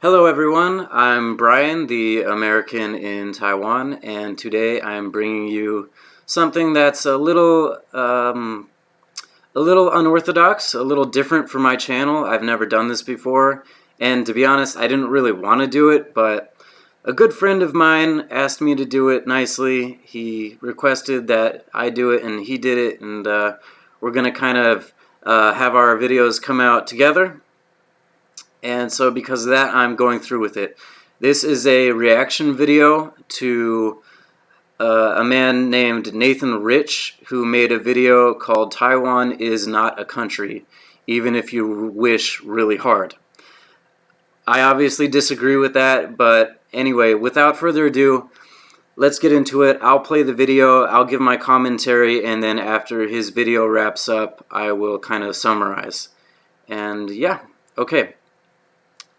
Hello everyone, I'm Brian, the American in Taiwan, and today I'm bringing you something that's a little unorthodox, a little different for my channel. I've never done this before, and to be honest, I didn't really want to do it, but a good friend of mine asked me to do it nicely. He requested that I do it, and he did it, and we're going to kind of have our videos come out together. And so because of that, I'm going through with it. This is a reaction video to a man named Nathan Rich, who made a video called Taiwan is not a country, even if you wish really hard. I obviously disagree with that, but anyway, without further ado, let's get into it. I'll play the video, I'll give my commentary, and then after his video wraps up, I will kind of summarize. And yeah, okay.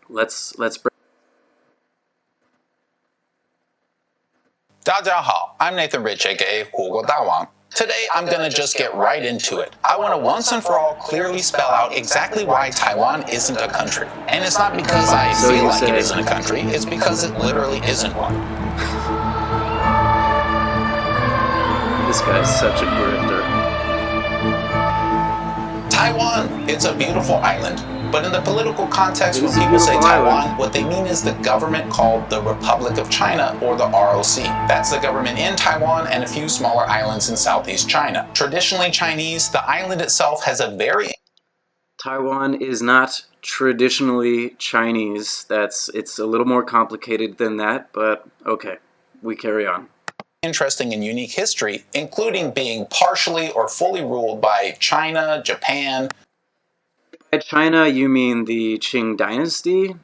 Let's break. 大家好, I'm Nathan Rich, aka 火锅大王. Today, I'm gonna just get right into it. I want to once and for all clearly spell out exactly why Taiwan isn't a country. And it's not because I feel like it isn't a country, it's because it literally isn't one. This guy's such a grifter. Taiwan, it's a beautiful island. But in the political context, when people say Taiwan, what they mean is the government called the Republic of China, or the ROC. That's the government in Taiwan and a few smaller islands in Southeast China. Traditionally Chinese, the island itself has a very... Taiwan is not traditionally Chinese. It's a little more complicated than that, but okay, we carry on. Interesting and unique history, including being partially or fully ruled by China, Japan... By China, you mean the Qing dynasty?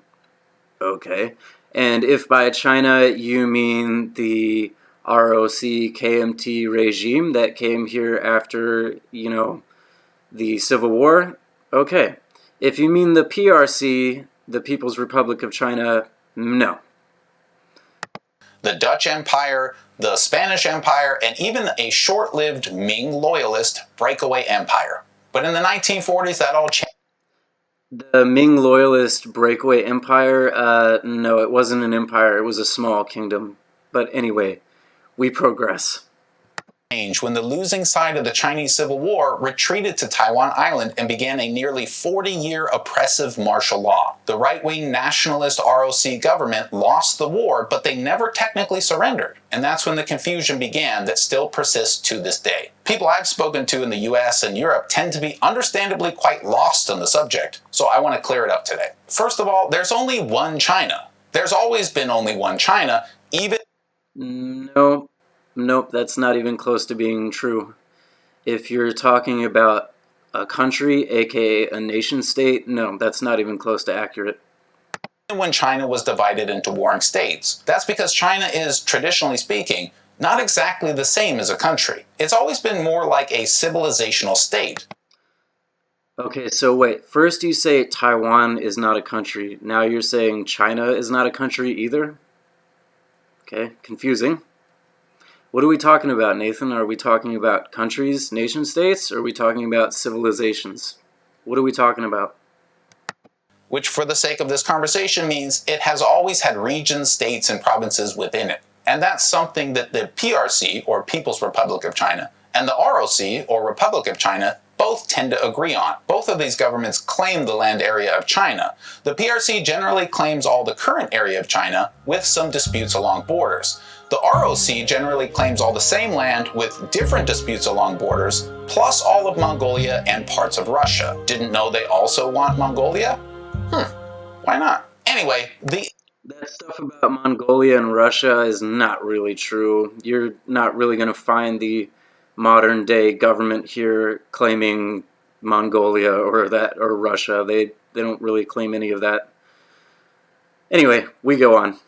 Okay. And if by China, you mean the ROC KMT regime that came here after, the Civil War? Okay. If you mean the PRC, the People's Republic of China, no. The Dutch Empire, the Spanish Empire, and even a short-lived Ming loyalist breakaway empire. But in the 1940s, that all changed. The Ming loyalist breakaway empire, no, it wasn't an empire, it was a small kingdom. But anyway, we progress. When the losing side of the Chinese Civil War retreated to Taiwan Island and began a nearly 40-year oppressive martial law. The right-wing nationalist ROC government lost the war, but they never technically surrendered. And that's when the confusion began that still persists to this day. People I've spoken to in the US and Europe tend to be understandably quite lost on the subject, so I want to clear it up today. First of all, there's only one China. There's always been only one China, even... Nope, that's not even close to being true. If you're talking about a country, aka a nation state, no, that's not even close to accurate. When China was divided into warring states, that's because China is, traditionally speaking, not exactly the same as a country. It's always been more like a civilizational state. Okay, so wait, first you say Taiwan is not a country, now you're saying China is not a country either? Okay, confusing. What are we talking about, Nathan? Are we talking about countries, nation states, or are we talking about civilizations? What are we talking about? Which, for the sake of this conversation, means it has always had regions, states, and provinces within it. And that's something that the PRC, or People's Republic of China, and the ROC, or Republic of China, both tend to agree on. Both of these governments claim the land area of China. The PRC generally claims all the current area of China, with some disputes along borders. The ROC generally claims all the same land with different disputes along borders, plus all of Mongolia and parts of Russia. Didn't know they also want Mongolia? Why not? Anyway, that stuff about Mongolia and Russia is not really true. You're not really going to find the modern day government here claiming Mongolia or Russia. They don't really claim any of that. Anyway, we go on.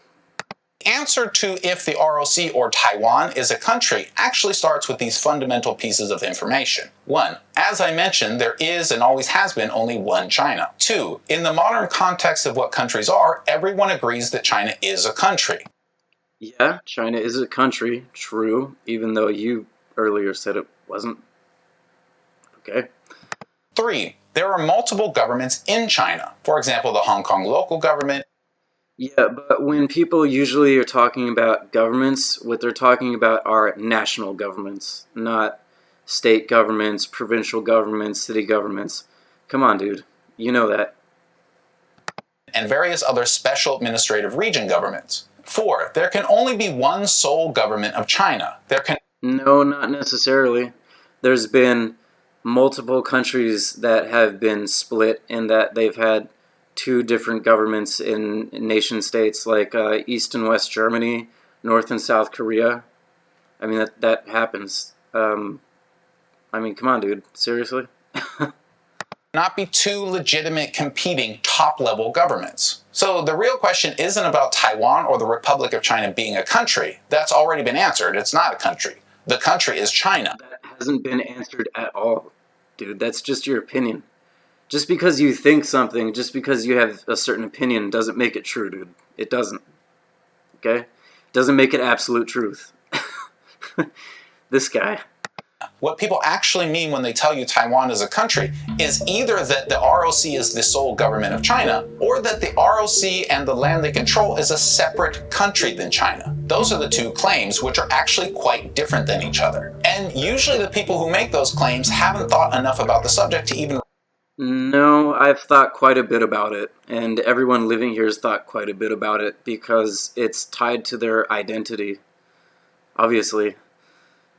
The answer to if the ROC or Taiwan is a country actually starts with these fundamental pieces of information. 1. As I mentioned, there is and always has been only one China. 2. In the modern context of what countries are, everyone agrees that China is a country. Yeah, China is a country, true, even though you earlier said it wasn't. Okay. 3. There are multiple governments in China. For example, the Hong Kong local government. Yeah, but when people usually are talking about governments, what they're talking about are national governments, not state governments, provincial governments, city governments. Come on, dude. You know that. And various other special administrative region governments. 4. There can only be one sole government of China. There can No, not necessarily. There's been multiple countries that have been split in that they've had two different governments in nation states, like East and West Germany, North and South Korea. I mean, that happens. I mean, come on, dude. Seriously? not be two legitimate competing top-level governments. So the real question isn't about Taiwan or the Republic of China being a country. That's already been answered. It's not a country. The country is China. That hasn't been answered at all, dude. That's just your opinion. Just because you think something, just because you have a certain opinion, doesn't make it true, dude. It doesn't. Okay? Doesn't make it absolute truth. This guy. What people actually mean when they tell you Taiwan is a country is either that the ROC is the sole government of China, or that the ROC and the land they control is a separate country than China. Those are the two claims, which are actually quite different than each other. And usually the people who make those claims haven't thought enough about the subject to even... No, I've thought quite a bit about it, and everyone living here has thought quite a bit about it because it's tied to their identity. Obviously.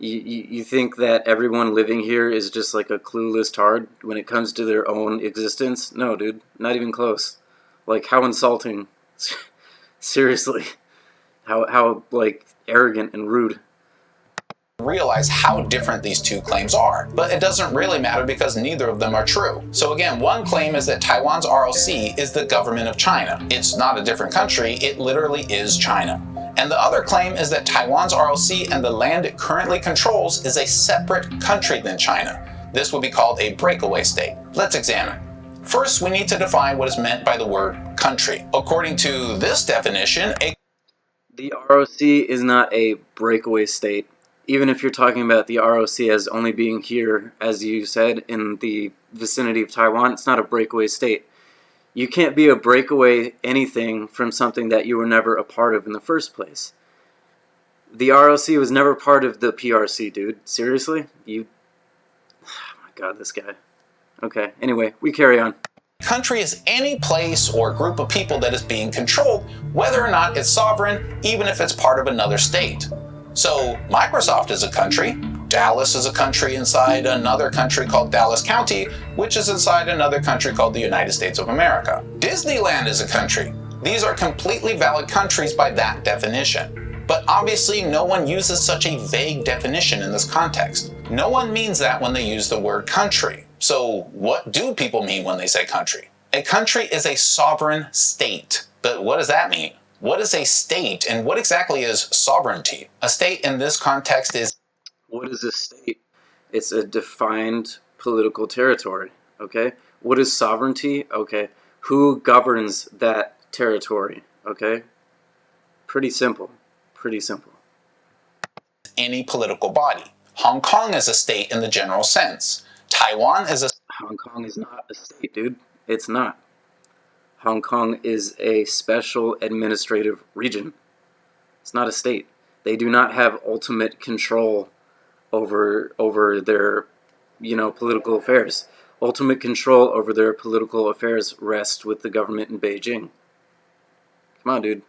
You think that everyone living here is just like a clueless tard when it comes to their own existence? No, dude, not even close. Like, how insulting. Seriously. How, like, arrogant and rude. realize how different these two claims are. But it doesn't really matter because neither of them are true. So again, one claim is that Taiwan's ROC is the government of China. It's not a different country, it literally is China. And the other claim is that Taiwan's ROC and the land it currently controls is a separate country than China. This would be called a breakaway state. Let's examine. First, we need to define what is meant by the word country. According to this definition, the ROC is not a breakaway state. Even if you're talking about the ROC as only being here, as you said, in the vicinity of Taiwan, it's not a breakaway state. You can't be a breakaway anything from something that you were never a part of in the first place. The ROC was never part of the PRC, dude. Seriously? Oh my god, this guy. Okay, anyway, we carry on. Country is any place or group of people that is being controlled, whether or not it's sovereign, even if it's part of another state. So Microsoft is a country, Dallas is a country inside another country called Dallas County, which is inside another country called the United States of America. Disneyland is a country. These are completely valid countries by that definition. But obviously no one uses such a vague definition in this context. No one means that when they use the word country. So what do people mean when they say country? A country is a sovereign state. But what does that mean? What is a state, and what exactly is sovereignty? A state in this context is... What is a state? It's a defined political territory, okay? What is sovereignty? Okay. Who governs that territory, okay? Pretty simple. Pretty simple. Any political body. Hong Kong is a state in the general sense. Taiwan is a... Hong Kong is not a state, dude. It's not. Hong Kong is a special administrative region. It's not a state. They do not have ultimate control over their, political affairs. Ultimate control over their political affairs rests with the government in Beijing. Come on, dude.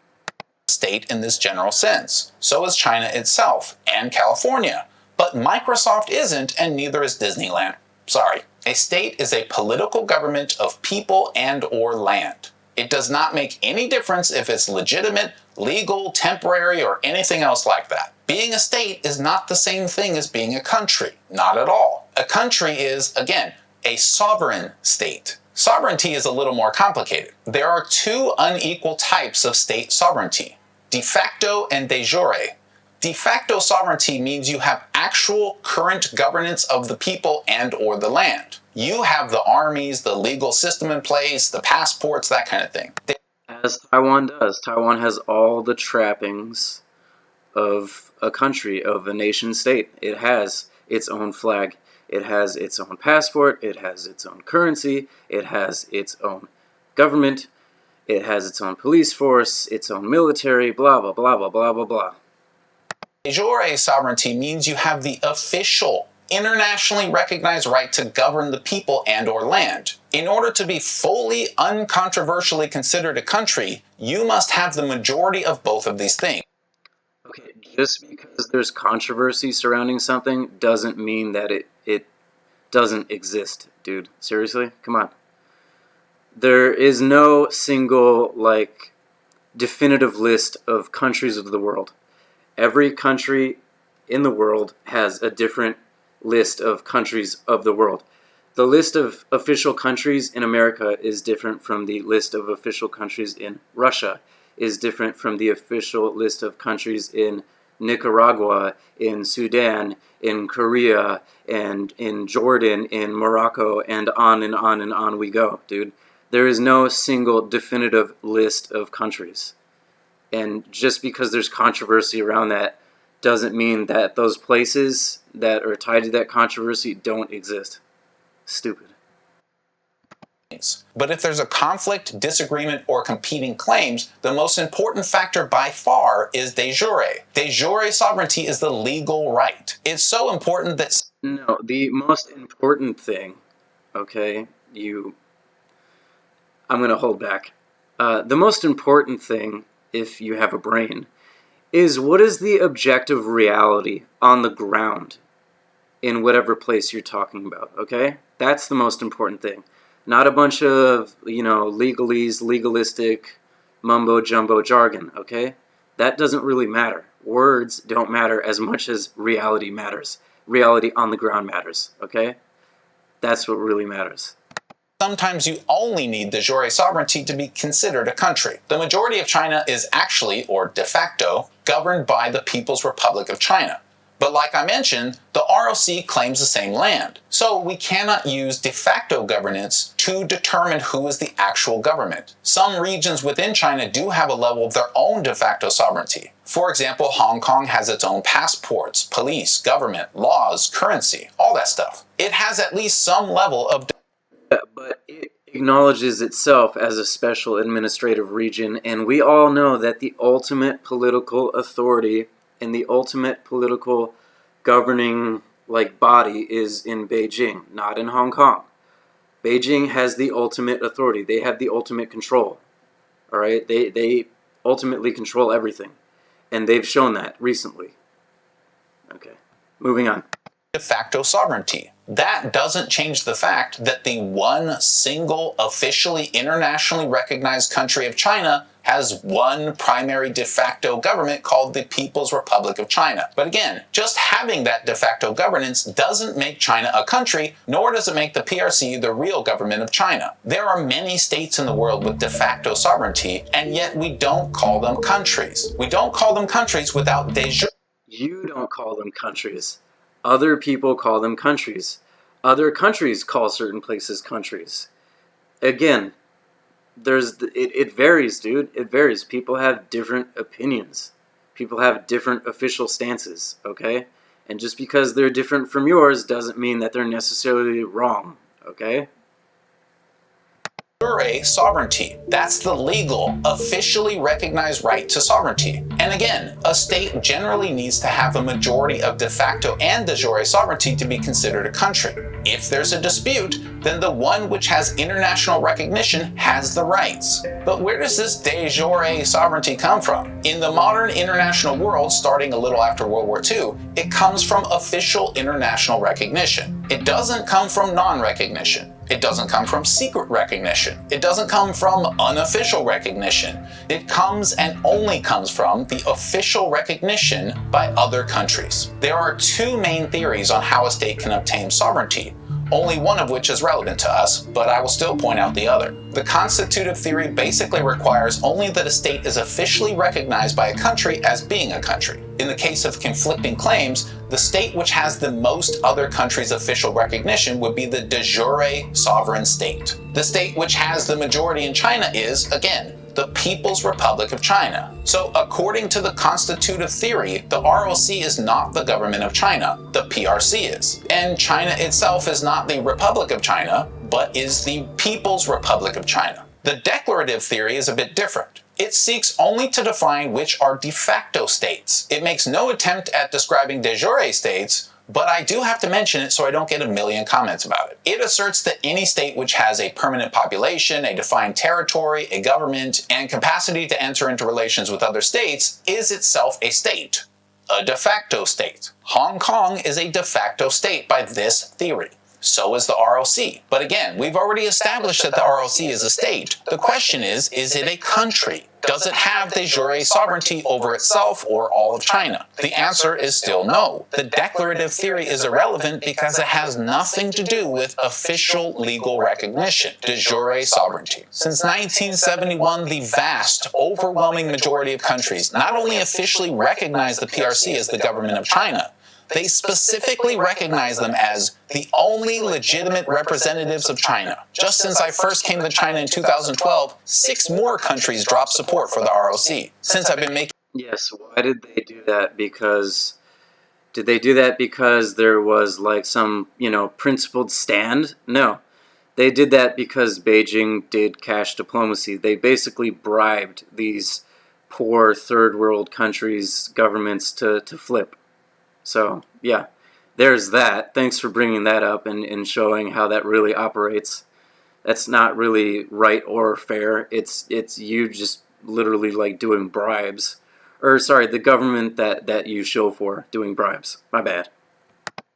State in this general sense. So is China itself and California. But Microsoft isn't, and neither is Disneyland. Sorry. A state is a political government of people and or land. It does not make any difference if it's legitimate, legal, temporary, or anything else like that. Being a state is not the same thing as being a country. Not at all. A country is, again, a sovereign state. Sovereignty is a little more complicated. There are two unequal types of state sovereignty: de facto and de jure. De facto sovereignty means you have actual current governance of the people and or the land. You have the armies, the legal system in place, the passports, that kind of thing. As Taiwan does. Taiwan has all the trappings of a country, of a nation state. It has its own flag. It has its own passport. It has its own currency. It has its own government. It has its own police force, its own military, blah, blah, blah, blah, blah, blah, blah. De jure sovereignty means you have the official, internationally recognized right to govern the people and or land. In order to be fully, uncontroversially considered a country, you must have the majority of both of these things. Okay, just because there's controversy surrounding something doesn't mean that it doesn't exist, dude. Seriously? Come on. There is no single, definitive list of countries of the world. Every country in the world has a different list of countries of the world. The list of official countries in America is different from the list of official countries in Russia, is different from the official list of countries in Nicaragua, in Sudan, in Korea, and in Jordan, in Morocco, and on and on and on we go, dude. There is no single definitive list of countries. And just because there's controversy around that doesn't mean that those places that are tied to that controversy don't exist. Stupid. But if there's a conflict, disagreement, or competing claims, the most important factor by far is de jure. De jure sovereignty is the legal right. It's so important that... No, the most important thing, okay, I'm going to hold back. The most important thing, if you have a brain, is what is the objective reality on the ground in whatever place you're talking about, okay? That's the most important thing. Not a bunch of, legalese, legalistic, mumbo-jumbo jargon, okay? That doesn't really matter. Words don't matter as much as reality matters. Reality on the ground matters, okay? That's what really matters. Sometimes you only need de jure sovereignty to be considered a country. The majority of China is actually, or de facto, governed by the People's Republic of China. But like I mentioned, the ROC claims the same land. So we cannot use de facto governance to determine who is the actual government. Some regions within China do have a level of their own de facto sovereignty. For example, Hong Kong has its own passports, police, government, laws, currency, all that stuff. It has at least some level of... But it acknowledges itself as a special administrative region, and we all know that the ultimate political authority and the ultimate political governing body is in Beijing, not in Hong Kong. Beijing has the ultimate authority. They have the ultimate control. All right? They ultimately control everything. And they've shown that recently. Okay. Moving on. De facto sovereignty. That doesn't change the fact that the one single officially internationally recognized country of China has one primary de facto government called the People's Republic of China. But again, just having that de facto governance doesn't make China a country, nor does it make the PRC the real government of China. There are many states in the world with de facto sovereignty, and yet we don't call them countries. We don't call them countries without de jure. You don't call them countries. Other people call them countries. Other countries call certain places countries. Again, it varies, dude. It varies. People have different opinions. People have different official stances, okay? And just because they're different from yours doesn't mean that they're necessarily wrong, okay? Jure sovereignty. That's the legal, officially recognized right to sovereignty. And again, a state generally needs to have a majority of de facto and de jure sovereignty to be considered a country. If there's a dispute, then the one which has international recognition has the rights. But where does this de jure sovereignty come from? In the modern international world, starting a little after World War II, it comes from official international recognition. It doesn't come from non-recognition. It doesn't come from secret recognition. It doesn't come from unofficial recognition. It comes and only comes from the official recognition by other countries. There are two main theories on how a state can obtain sovereignty, only one of which is relevant to us, but I will still point out the other. The constitutive theory basically requires only that a state is officially recognized by a country as being a country. In the case of conflicting claims, the state which has the most other countries' official recognition would be the de jure sovereign state. The state which has the majority in China is, again, the People's Republic of China. So according to the constitutive theory, the ROC is not the government of China, the PRC is. And China itself is not the Republic of China, but is the People's Republic of China. The declarative theory is a bit different. It seeks only to define which are de facto states. It makes no attempt at describing de jure states, but I do have to mention it so I don't get a million comments about it. It asserts that any state which has a permanent population, a defined territory, a government, and capacity to enter into relations with other states is itself a state. A de facto state. Hong Kong is a de facto state by this theory. So is the ROC. But again, we've already established that the ROC is a state. The question is it a country? Does it have de jure sovereignty over itself or all of China? The answer is still no. The declarative theory is irrelevant because it has nothing to do with official legal recognition, de jure sovereignty. Since 1971, the vast, overwhelming majority of countries not only officially recognize the PRC as the government of China, they specifically recognize them as the only legitimate representatives of China. Just since I first came to China in 2012, 6 more countries dropped support for the ROC. Since I've been making... Yes, why did they do that? Did they do that because there was like some, principled stand? No. They did that because Beijing did cash diplomacy. They basically bribed these poor third world countries' governments to flip. So, yeah, there's that. Thanks for bringing that up and showing how that really operates. That's not really right or fair. It's you just literally like doing bribes. Or, sorry, the government that you show for doing bribes. My bad.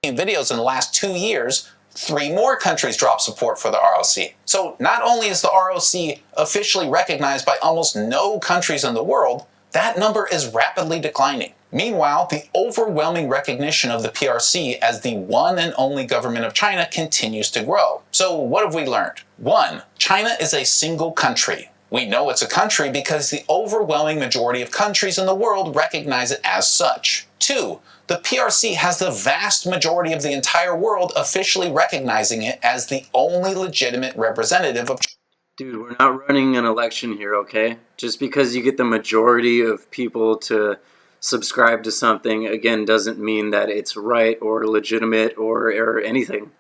Videos in the last 2 years, 3 more countries dropped support for the ROC. So not only is the ROC officially recognized by almost no countries in the world, that number is rapidly declining. Meanwhile, the overwhelming recognition of the PRC as the one and only government of China continues to grow. So what have we learned? 1. China is a single country. We know it's a country because the overwhelming majority of countries in the world recognize it as such. 2. The PRC has the vast majority of the entire world officially recognizing it as the only legitimate representative of China. Dude, we're not running an election here, okay? Just because you get the majority of people to subscribe to something, again, doesn't mean that it's right or legitimate or anything.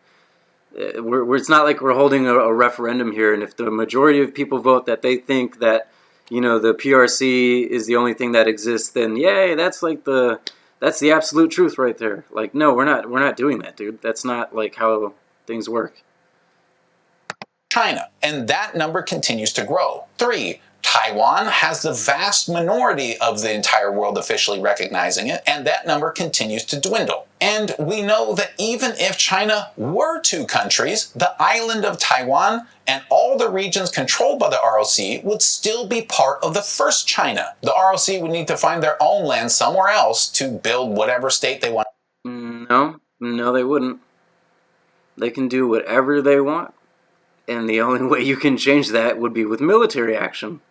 It's not like we're holding a referendum here, and if the majority of people vote that they think that, the PRC is the only thing that exists, then yay, that's the absolute truth right there. Like, no, we're not doing that, dude. That's not like how things work. China, and that number continues to grow. 3. Taiwan has the vast minority of the entire world officially recognizing it, and that number continues to dwindle. And we know that even if China were 2 countries, the island of Taiwan and all the regions controlled by the ROC would still be part of the first China. The ROC would need to find their own land somewhere else to build whatever state they want. No, they wouldn't. They can do whatever they want. And the only way you can change that would be with military action.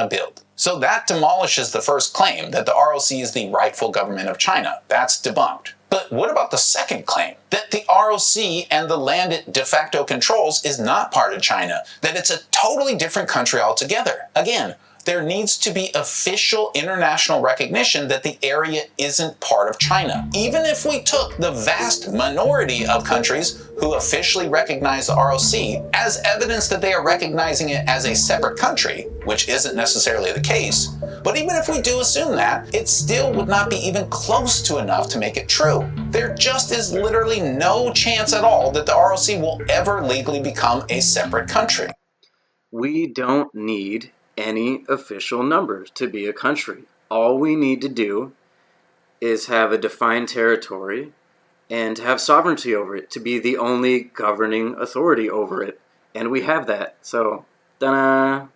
Build. So that demolishes the first claim that the ROC is the rightful government of China. That's debunked. But what about the second claim? That the ROC and the land it de facto controls is not part of China. That it's a totally different country altogether. Again, there needs to be official international recognition that the area isn't part of China. Even if we took the vast minority of countries who officially recognize the ROC as evidence that they are recognizing it as a separate country, which isn't necessarily the case, but even if we do assume that, it still would not be even close to enough to make it true. There just is literally no chance at all that the ROC will ever legally become a separate country. We don't need any official numbers to be a country. All we need to do is have a defined territory and have sovereignty over it, to be the only governing authority over it. And we have that. So, ta-da!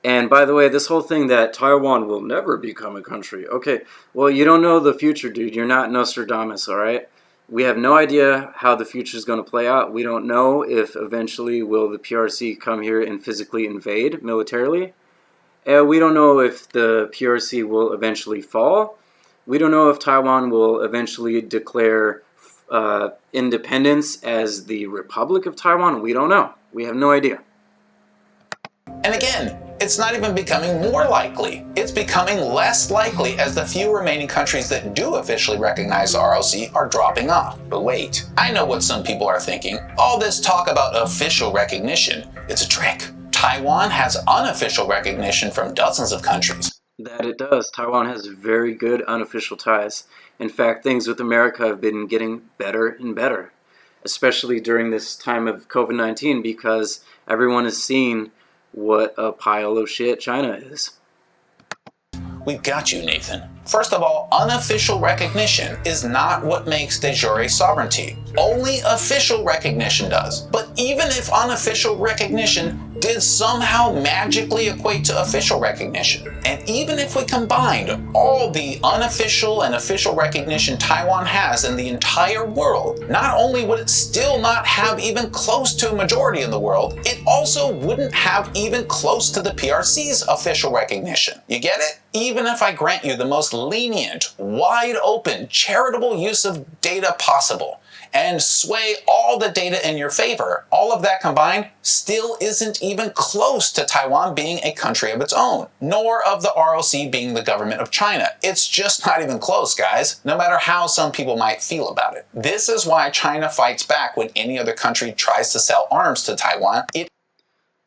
And by the way, this whole thing that Taiwan will never become a country. Okay, well, you don't know the future, dude. You're not Nostradamus, alright? We have no idea how the future is going to play out. We don't know if eventually will the PRC come here and physically invade militarily. We don't know if the PRC will eventually fall. We don't know if Taiwan will eventually declare independence as the Republic of Taiwan. We don't know. We have no idea. And again, It's not even becoming more likely. It's becoming less likely as the few remaining countries that do officially recognize the ROC are dropping off. But wait, I know what some people are thinking. All this talk about official recognition, it's a trick. Taiwan has unofficial recognition from dozens of countries. That it does. Taiwan has very good unofficial ties. In fact, things with America have been getting better and better, especially during this time of COVID-19, because everyone has seen what a pile of shit China is. We've got you, Nathan. First of all, unofficial recognition is not what makes de jure sovereignty. Only official recognition does. But even if unofficial recognition did somehow magically equate to official recognition, and even if we combined all the unofficial and official recognition Taiwan has in the entire world, not only would it still not have even close to a majority in the world, it also wouldn't have even close to the PRC's official recognition. You get it? Even if I grant you the most lenient, wide open, charitable use of data possible, and sway all the data in your favor, all of that combined still isn't even close to Taiwan being a country of its own, nor of the ROC being the government of China. It's just not even close, guys, no matter how some people might feel about it. This is why China fights back when any other country tries to sell arms to Taiwan.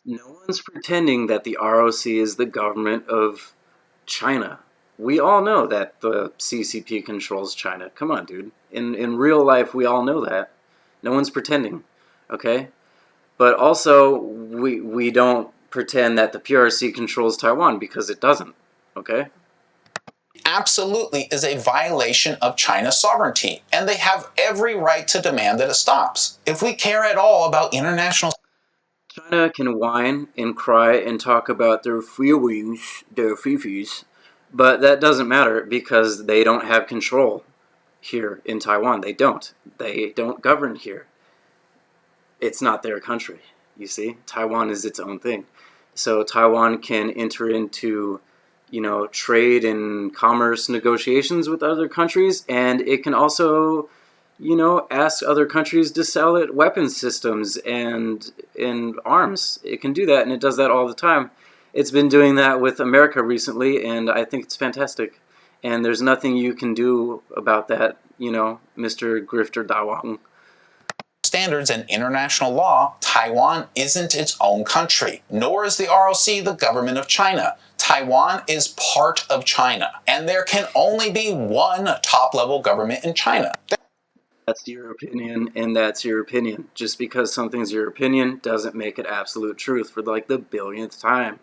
No one's pretending that the ROC is the government of China. We all know that the CCP controls China. Come on, dude. In real life, we all know that. No one's pretending, okay? But also, we don't pretend that the PRC controls Taiwan, because it doesn't, okay? Absolutely is a violation of China's sovereignty, and they have every right to demand that it stops. If we care at all about international... China can whine and cry and talk about their feelings, their fifis, but that doesn't matter because they don't have control here in Taiwan. They don't. They don't govern here. It's not their country, you see? Taiwan is its own thing. So Taiwan can enter into, trade and commerce negotiations with other countries, and it can also, ask other countries to sell it weapons systems and arms. It can do that, and it does that all the time. It's been doing that with America recently, and I think it's fantastic. And there's nothing you can do about that, Mr. Grifter Dawang. Standards and international law, Taiwan isn't its own country, nor is the ROC the government of China. Taiwan is part of China, and there can only be one top-level government in China. That's your opinion, and that's your opinion. Just because something's your opinion doesn't make it absolute truth for like the billionth time.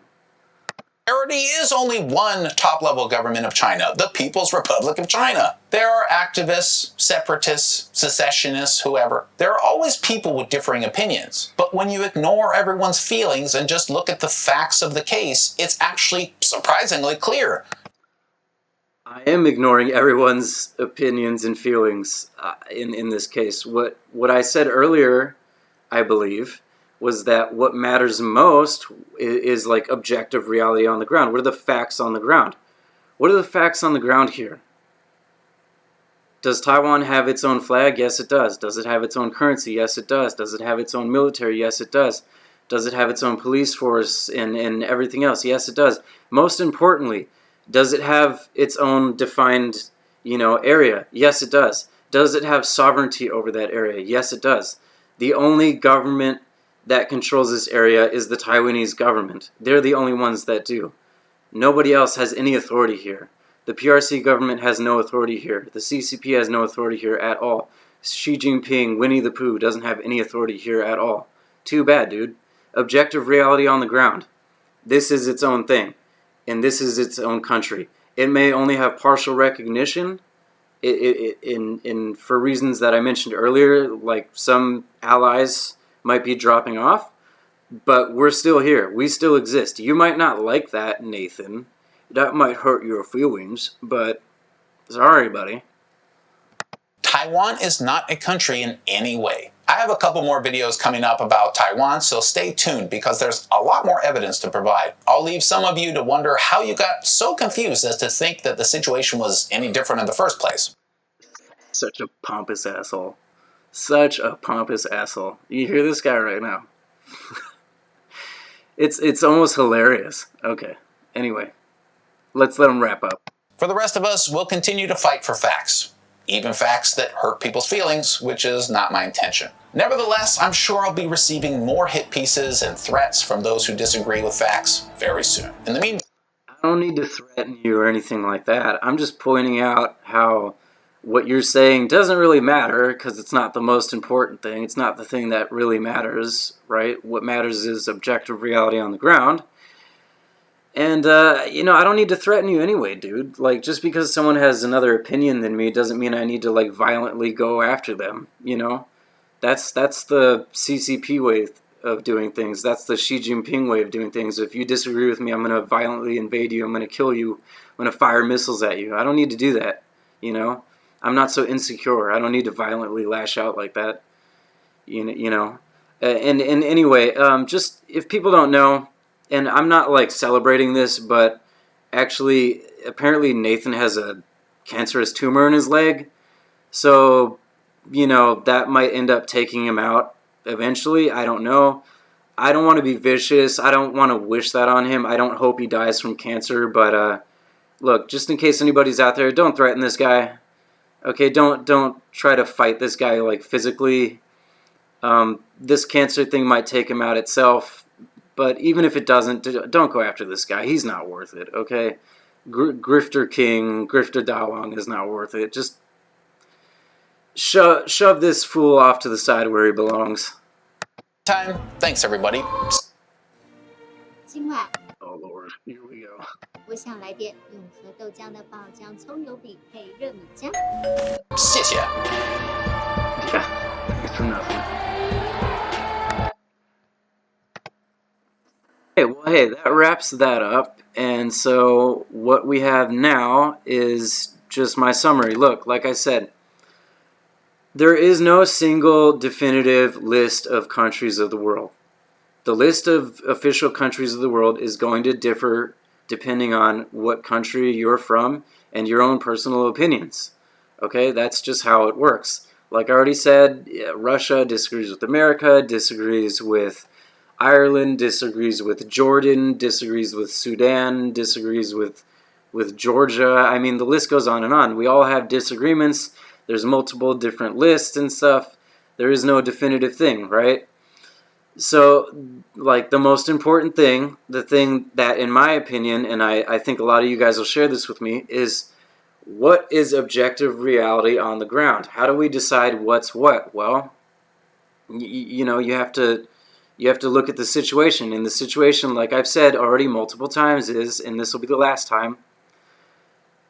There already is only one top-level government of China, the People's Republic of China. There are activists, separatists, secessionists, whoever. There are always people with differing opinions. But when you ignore everyone's feelings and just look at the facts of the case, it's actually surprisingly clear. I am ignoring everyone's opinions and feelings in this case. What I said earlier, I believe, was that what matters most is like objective reality on the ground. What are the facts on the ground? What are the facts on the ground here? Does Taiwan have its own flag? Yes, it does. Does it have its own currency? Yes, it does. Does it have its own military? Yes, it does. Does it have its own police force and everything else? Yes, it does. Most importantly, does it have its own defined, area? Yes, it does. Does it have sovereignty over that area? Yes, it does. The only government that controls this area is the Taiwanese government. They're the only ones that do. Nobody else has any authority here. The PRC government has no authority here. The CCP has no authority here at all. Xi Jinping, Winnie the Pooh, doesn't have any authority here at all. Too bad, dude. Objective reality on the ground. This is its own thing. And this is its own country. It may only have partial recognition for reasons that I mentioned earlier, like some allies might be dropping off, but we're still here. We still exist. You might not like that, Nathan. That might hurt your feelings, but sorry, buddy. Taiwan is not a country in any way. I have a couple more videos coming up about Taiwan, so stay tuned because there's a lot more evidence to provide. I'll leave some of you to wonder how you got so confused as to think that the situation was any different in the first place. Such a pompous asshole. Such a pompous asshole. You hear this guy right now. It's almost hilarious. Okay. Anyway, let's let him wrap up. For the rest of us, we'll continue to fight for facts. Even facts that hurt people's feelings, which is not my intention. Nevertheless, I'm sure I'll be receiving more hit pieces and threats from those who disagree with facts very soon. In the meantime, I don't need to threaten you or anything like that. I'm just pointing out how what you're saying doesn't really matter because it's not the most important thing. It's not the thing that really matters, right? What matters is objective reality on the ground. And, I don't need to threaten you anyway, dude. Like, just because someone has another opinion than me doesn't mean I need to, like, violently go after them, you know? That's the CCP way of doing things. That's the Xi Jinping way of doing things. If you disagree with me, I'm going to violently invade you. I'm going to kill you. I'm going to fire missiles at you. I don't need to do that, you know? I'm not so insecure. I don't need to violently lash out like that, you know? And anyway, just if people don't know, and I'm not like celebrating this, but actually, apparently Nathan has a cancerous tumor in his leg. So, that might end up taking him out eventually. I don't know. I don't want to be vicious. I don't want to wish that on him. I don't hope he dies from cancer. But look, just in case anybody's out there, don't threaten this guy. Okay, don't try to fight this guy like physically. This cancer thing might take him out itself. But even if it doesn't, don't go after this guy. He's not worth it, okay? Grifter King, Grifter Dawang is not worth it. Just shove this fool off to the side where he belongs. thanks everybody. 今晚 Oh Lord, here we go. 我想来点永和豆浆的爆浆葱油饼配热米浆。谢谢。 Yeah, thanks for nothing. Hey, that wraps that up. And so what we have now is just my summary. Look, like I said, there is no single definitive list of countries of the world. The list of official countries of the world is going to differ depending on what country you're from and your own personal opinions. Okay, that's just how it works. Like I already said, Russia disagrees with America, disagrees with Ireland, disagrees with Jordan, disagrees with Sudan, disagrees with Georgia. I mean, the list goes on and on. We all have disagreements. There's multiple different lists and stuff. There is no definitive thing, right? So, like, the most important thing, the thing that, in my opinion, and I think a lot of you guys will share this with me, is what is objective reality on the ground? How do we decide what's what? Well, you have to look at the situation. And the situation, like I've said already multiple times, is, and this will be the last time,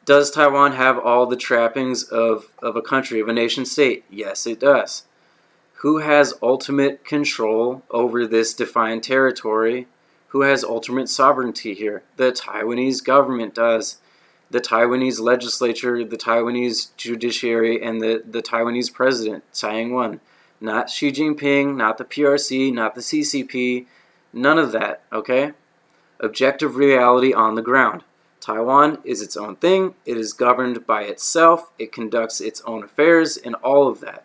does Taiwan have all the trappings of a country, of a nation state? Yes, it does. Who has ultimate control over this defined territory? Who has ultimate sovereignty here? The Taiwanese government does. The Taiwanese legislature, the Taiwanese judiciary, and the Taiwanese president, Tsai Ing-wen. Not Xi Jinping, not the PRC, not the CCP, none of that, okay? Objective reality on the ground. Taiwan is its own thing, it is governed by itself, it conducts its own affairs, and all of that.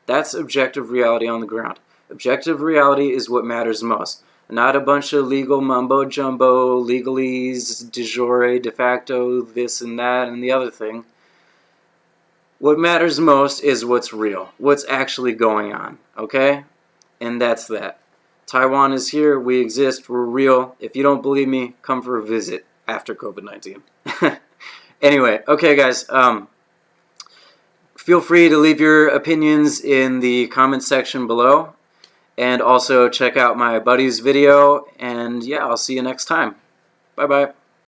That's objective reality on the ground. Objective reality is what matters most. Not a bunch of legal mumbo-jumbo, legalese, de jure, de facto, this and that, and the other thing. What matters most is what's real, what's actually going on, okay? And that's that. Taiwan is here, we exist, we're real. If you don't believe me, come for a visit after COVID-19. Anyway, okay guys, feel free to leave your opinions in the comments section below. And also check out my buddy's video, and yeah, I'll see you next time. Bye-bye.